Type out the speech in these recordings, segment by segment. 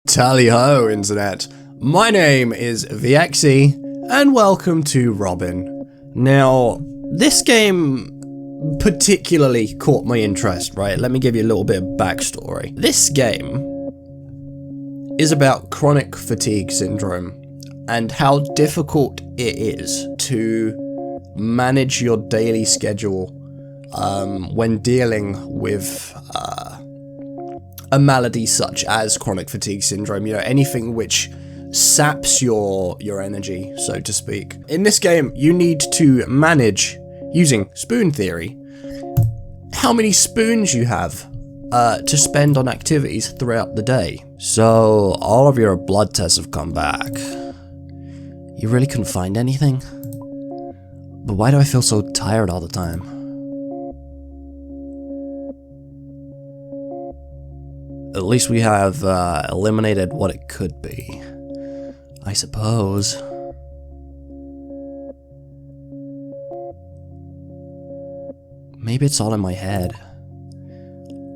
Tally-ho, Internet. My name is Viexi, and welcome to Robin. Now, this game particularly caught my interest, right? Let me give you a little bit of backstory. This game is about chronic fatigue syndrome and how difficult it is to manage your daily schedule when dealing with a malady such as chronic fatigue syndrome, you know, anything which saps your energy, so to speak. In this game, you need to manage, using spoon theory, how many spoons you have to spend on activities throughout the day. So, all of your blood tests have come back. You really couldn't find anything? But why do I feel so tired all the time? At least we have eliminated what it could be, I suppose. Maybe it's all in my head.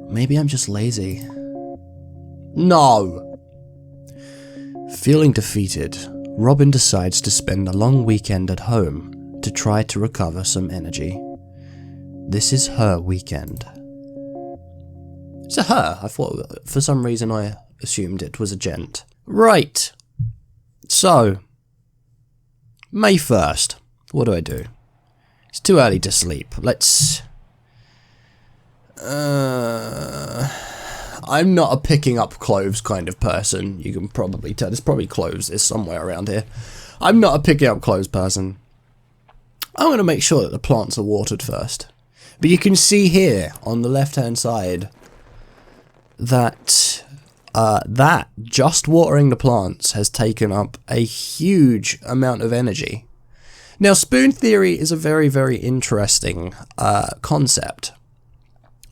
Maybe I'm just lazy. No! Feeling defeated, Robin decides to spend a long weekend at home to try to recover some energy. This is her weekend. It's a her. I thought, for some reason, I assumed it was a gent. Right. So, May 1st. What do I do? It's too early to sleep. Let's... I'm not a picking up clothes kind of person. You can probably tell. There's probably clothes. There's somewhere around here. I'm not a picking up clothes person. I'm going to make sure that the plants are watered first. But you can see here, on the left-hand side, that just watering the plants has taken up a huge amount of energy. Now, spoon theory is a very, very interesting concept.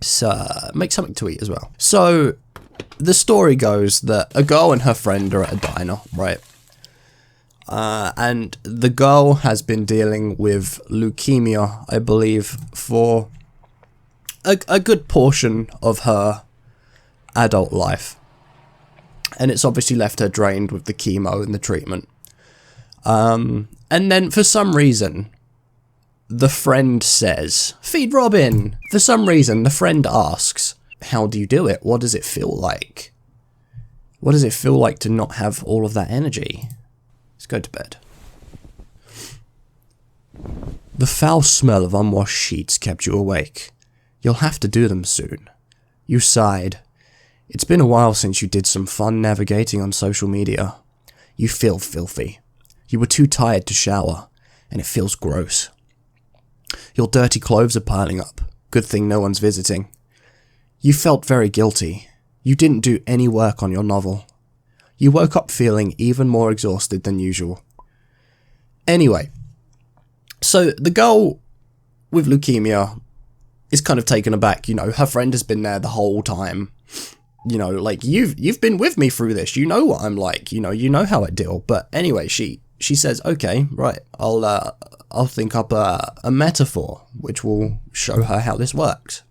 So, make something to eat as well. So, the story goes that a girl and her friend are at a diner, right? And the girl has been dealing with leukemia, I believe, for a good portion of her adult life, and it's obviously left her drained with the chemo and the treatment, and then for some reason the friend says, "Feed Robin." For some reason the friend asks, "How do you do it? What does it feel like? What does it feel like to not have all of that energy?" Let's go to bed. The foul smell of unwashed sheets kept you awake. You'll have to do them soon. You sighed. It's been a while since you did some fun navigating on social media. You feel filthy. You were too tired to shower, and it feels gross. Your dirty clothes are piling up. Good thing no one's visiting. You felt very guilty. You didn't do any work on your novel. You woke up feeling even more exhausted than usual. Anyway, so the girl with leukemia is kind of taken aback. You know, her friend has been there the whole time. You know, like, you've been with me through this, you know what I'm like, you know how I deal. But anyway, she says, okay, right, I'll think up a metaphor which will show her how this works.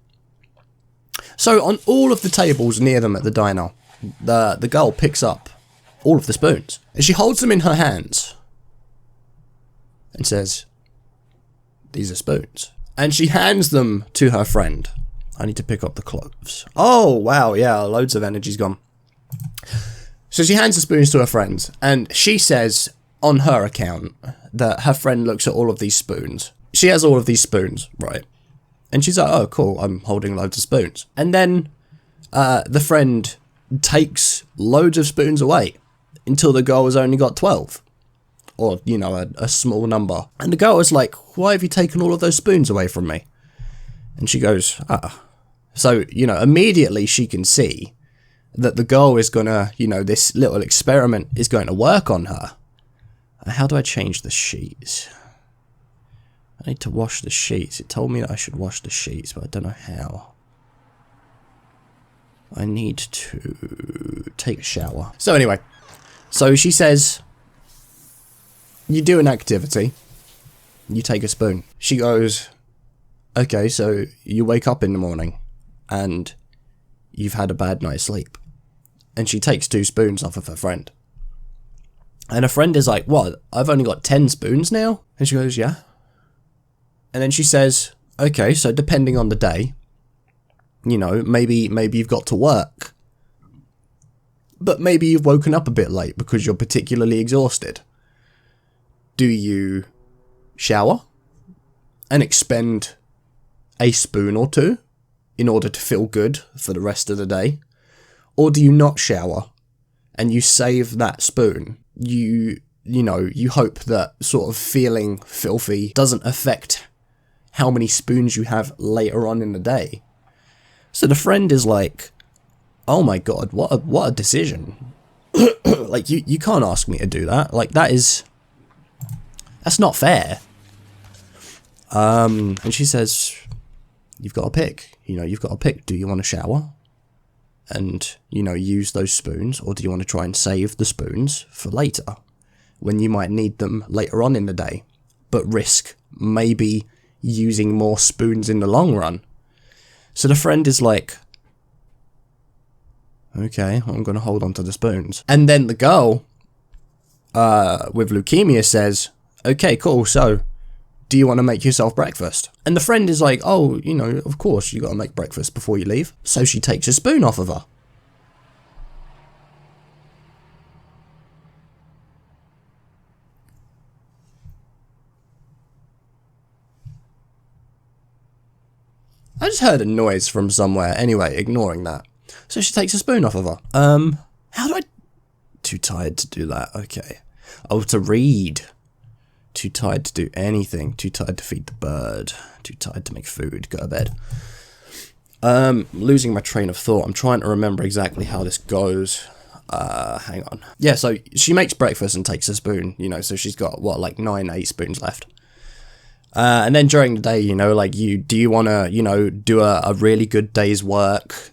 So on all of the tables near them at the diner, the girl picks up all of the spoons, and she holds them in her hands and says, "These are spoons." And she hands them to her friend. I need to pick up the clothes. Oh, wow, yeah, loads of energy's gone. So she hands the spoons to her friends, and she says, on her account, that her friend looks at all of these spoons. She has all of these spoons, right? And she's like, oh, cool, I'm holding loads of spoons. And then the friend takes loads of spoons away until the girl has only got 12. Or, you know, a small number. And the girl was like, why have you taken all of those spoons away from me? And she goes, ah. So, you know, immediately she can see that the girl is gonna, you know, this little experiment is going to work on her. How do I change the sheets? I need to wash the sheets. It told me that I should wash the sheets, but I don't know how. I need to take a shower. So anyway, so she says, you do an activity, you take a spoon. She goes, okay, so you wake up in the morning and you've had a bad night's sleep. and she takes 2 spoons off of her friend. And her friend is like, what, I've only got 10 spoons now? And she goes, yeah. And then she says, okay, so depending on the day, you know, maybe you've got to work. But maybe you've woken up a bit late because you're particularly exhausted. Do you shower and expend a spoon or 2 in order to feel good for the rest of the day? Or do you not shower and you save that spoon? You know, you hope that sort of feeling filthy doesn't affect how many spoons you have later on in the day. So the friend is like, oh my god, what a decision. Like, you can't ask me to do that. Like, that's not fair. And she says, you've got to pick. You know, you've got to pick. Do you want to shower and, you know, use those spoons? Or do you want to try and save the spoons for later, when you might need them later on in the day, but risk maybe using more spoons in the long run? So the friend is like, okay, I'm going to hold on to the spoons. And then the girl with leukemia says, okay, cool, so do you want to make yourself breakfast? And the friend is like, oh, you know, of course, you got to make breakfast before you leave. So she takes a spoon off of her. I just heard a noise from somewhere. Anyway, ignoring that. So she takes a spoon off of her. How do I... Too tired to do that. Okay. Oh, to read. Too tired to do anything. Too tired to feed the bird. Too tired to make food. Go to bed. Losing my train of thought. I'm trying to remember exactly how this goes. Hang on. Yeah, so she makes breakfast and takes a spoon, you know, so she's got, what, like 8 spoons left. And then during the day, you know, like, do you want to, you know, do a really good day's work?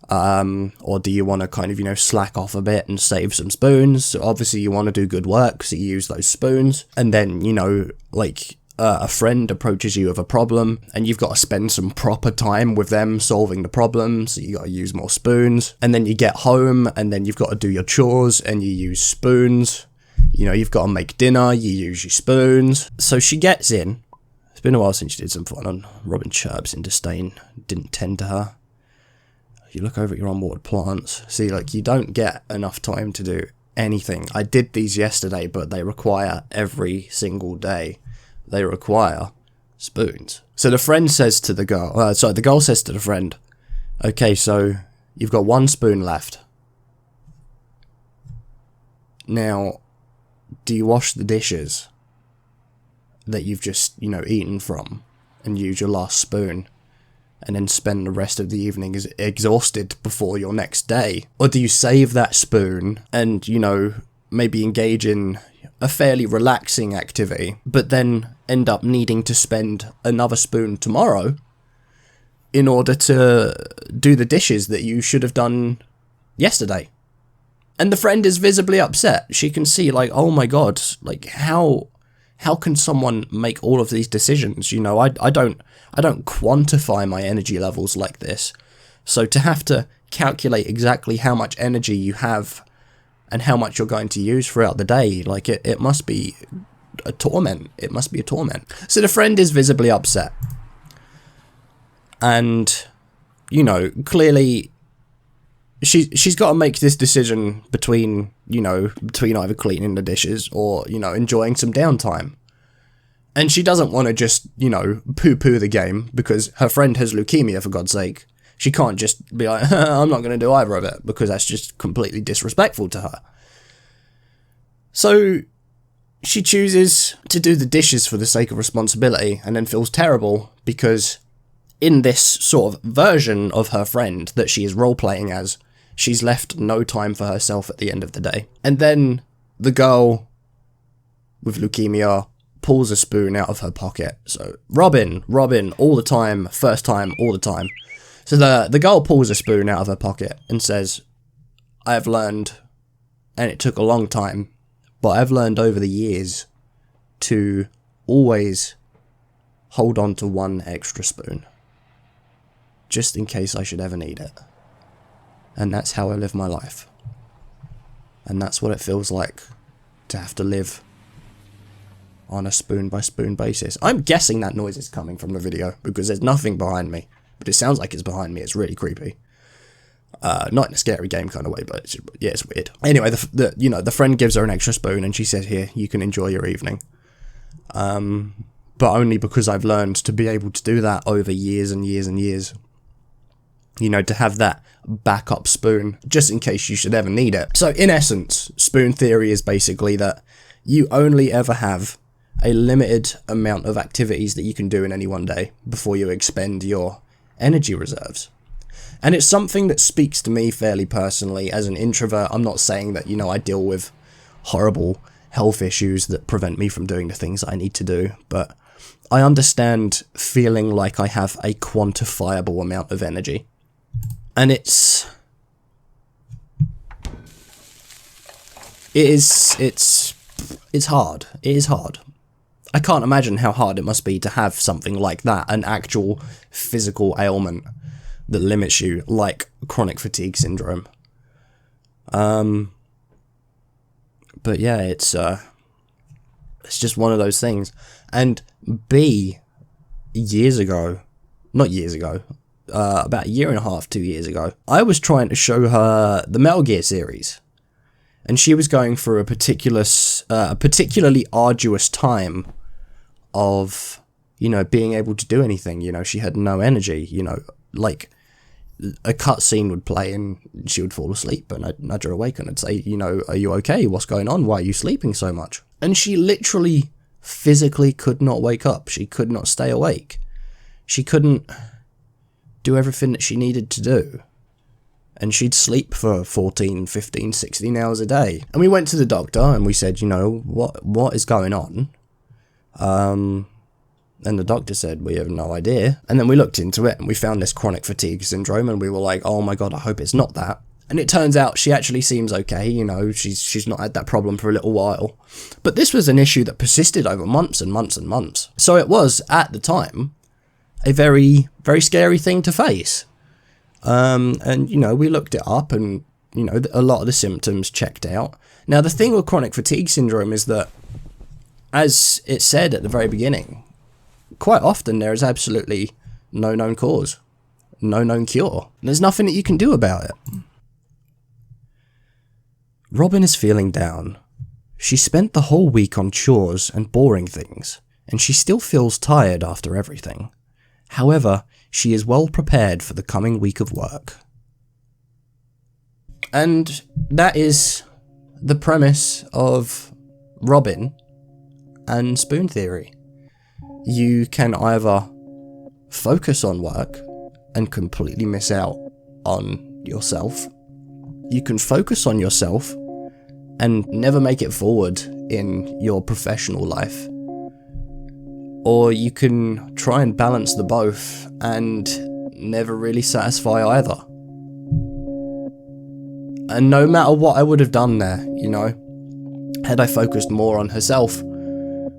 Or do you want to kind of, you know, slack off a bit and save some spoons? So obviously you want to do good work, so you use those spoons. And then, you know, like, a friend approaches you with a problem, and you've got to spend some proper time with them solving the problem, so you got to use more spoons. And then you get home, and then you've got to do your chores, and you use spoons. You know, you've got to make dinner, you use your spoons. So she gets in. It's been a while since she did some fun on Robin chirps in disdain. Didn't tend to her. You look over at your onboard plants. See, like, you don't get enough time to do anything. I did these yesterday, but they require every single day. They require spoons. So the friend says to the girl, the girl says to the friend, okay, so you've got 1 spoon left. Now, do you wash the dishes that you've just, you know, eaten from and use your last spoon and then spend the rest of the evening exhausted before your next day? Or do you save that spoon and, you know, maybe engage in a fairly relaxing activity, but then end up needing to spend another spoon tomorrow in order to do the dishes that you should have done yesterday? And the friend is visibly upset. She can see, like, oh my god, like, how can someone make all of these decisions? You know, I don't quantify my energy levels like this. So to have to calculate exactly how much energy you have and how much you're going to use throughout the day, like, it must be a torment. It must be a torment. So the friend is visibly upset. And, you know, clearly she's got to make this decision between either cleaning the dishes or, you know, enjoying some downtime. And she doesn't want to just, you know, poo-poo the game because her friend has leukemia, for God's sake. She can't just be like, I'm not going to do either of it, because that's just completely disrespectful to her. So she chooses to do the dishes for the sake of responsibility, and then feels terrible because in this sort of version of her friend that she is role-playing as, she's left no time for herself at the end of the day. And then the girl with leukemia pulls a spoon out of her pocket. So Robin, all the time, first time, all the time. So the girl pulls a spoon out of her pocket and says, I have learned, and it took a long time, but I've learned over the years to always hold on to 1 extra spoon, just in case I should ever need it. And that's how I live my life. And that's what it feels like to have to live on a spoon-by-spoon basis. I'm guessing that noise is coming from the video, because there's nothing behind me. But it sounds like it's behind me. It's really creepy. Not in a scary game kind of way, but yeah, it's weird. Anyway, the friend gives her an extra spoon, and she said, "Here, you can enjoy your evening." But only because I've learned to be able to do that over years and years and years. You know, to have that backup spoon, just in case you should ever need it. So, in essence, spoon theory is basically that you only ever have a limited amount of activities that you can do in any one day before you expend your energy reserves. And it's something that speaks to me fairly personally as an introvert. I'm not saying that, you know, I deal with horrible health issues that prevent me from doing the things I need to do, but I understand feeling like I have a quantifiable amount of energy. And it's hard. It is hard. I can't imagine how hard it must be to have something like that, an actual physical ailment that limits you, like chronic fatigue syndrome. But yeah, it's just one of those things. And B, about a year and a half, 2 years ago, I was trying to show her the Metal Gear series, and she was going through a particularly arduous time of, you know, being able to do anything. You know, she had no energy. You know, like a cutscene would play and she would fall asleep, and I'd nudge her awake and I'd say, you know, "Are you okay? What's going on? Why are you sleeping so much?" And she literally physically could not wake up. She could not stay awake. She couldn't do everything that she needed to do. And she'd sleep for 14, 15, 16 hours a day. And we went to the doctor and we said, you know, what is going on? And the doctor said, "We have no idea." And then we looked into it and we found this chronic fatigue syndrome, and we were like, "Oh my god, I hope it's not that." And it turns out she actually seems okay. You know, she's not had that problem for a little while. But this was an issue that persisted over months and months and months. So it was, at the time, a very, very scary thing to face. And, you know, we looked it up and, you know, a lot of the symptoms checked out. Now, the thing with chronic fatigue syndrome is that, as it said at the very beginning, quite often there is absolutely no known cause, no known cure. There's nothing that you can do about it. Robin is feeling down. She spent the whole week on chores and boring things, and she still feels tired after everything. However, she is well prepared for the coming week of work. And that is the premise of Robin and spoon theory. You can either focus on work and completely miss out on yourself. You can focus on yourself and never make it forward in your professional life. Or you can try and balance the both and never really satisfy either. And no matter what I would have done there, you know, had I focused more on herself,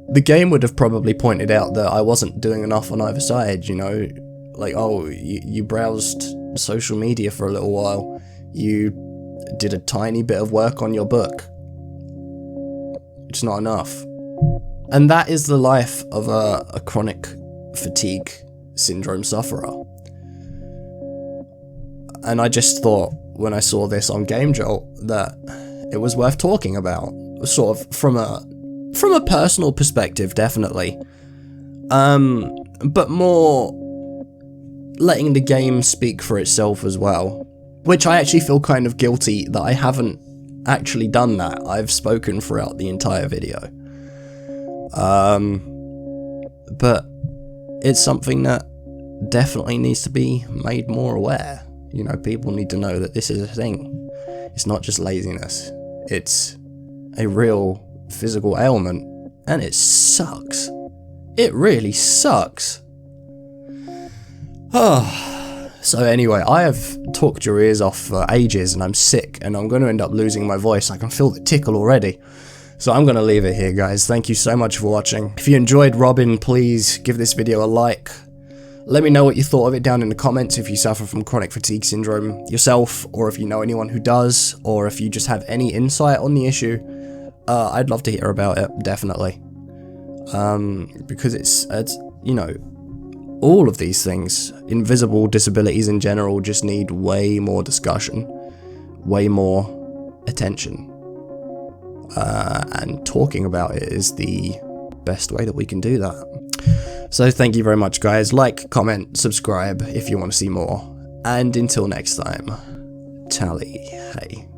the game would have probably pointed out that I wasn't doing enough on either side, you know. Like, oh, you browsed social media for a little while. You did a tiny bit of work on your book. It's not enough. And that is the life of a chronic fatigue syndrome sufferer. And I just thought, when I saw this on Game Jolt, that it was worth talking about, sort of from a personal perspective, definitely. But more letting the game speak for itself as well. Which I actually feel kind of guilty that I haven't actually done that. I've spoken throughout the entire video. But it's something that definitely needs to be made more aware. You know, people need to know that this is a thing. It's not just laziness. It's a real physical ailment, and it sucks. It really sucks. So anyway, I have talked your ears off for ages, and I'm sick, and I'm going to end up losing my voice. I can feel the tickle already. So I'm going to leave it here, guys. Thank you so much for watching. If you enjoyed Robin, please give this video a like. Let me know what you thought of it down in the comments if you suffer from chronic fatigue syndrome yourself, or if you know anyone who does, or if you just have any insight on the issue. I'd love to hear about it, definitely. Because it's, you know, all of these things, invisible disabilities in general, just need way more discussion, way more attention. And talking about it is the best way that we can do that. So thank you very much, guys. Like, comment, subscribe if you want to see more. And until next time, tally hey.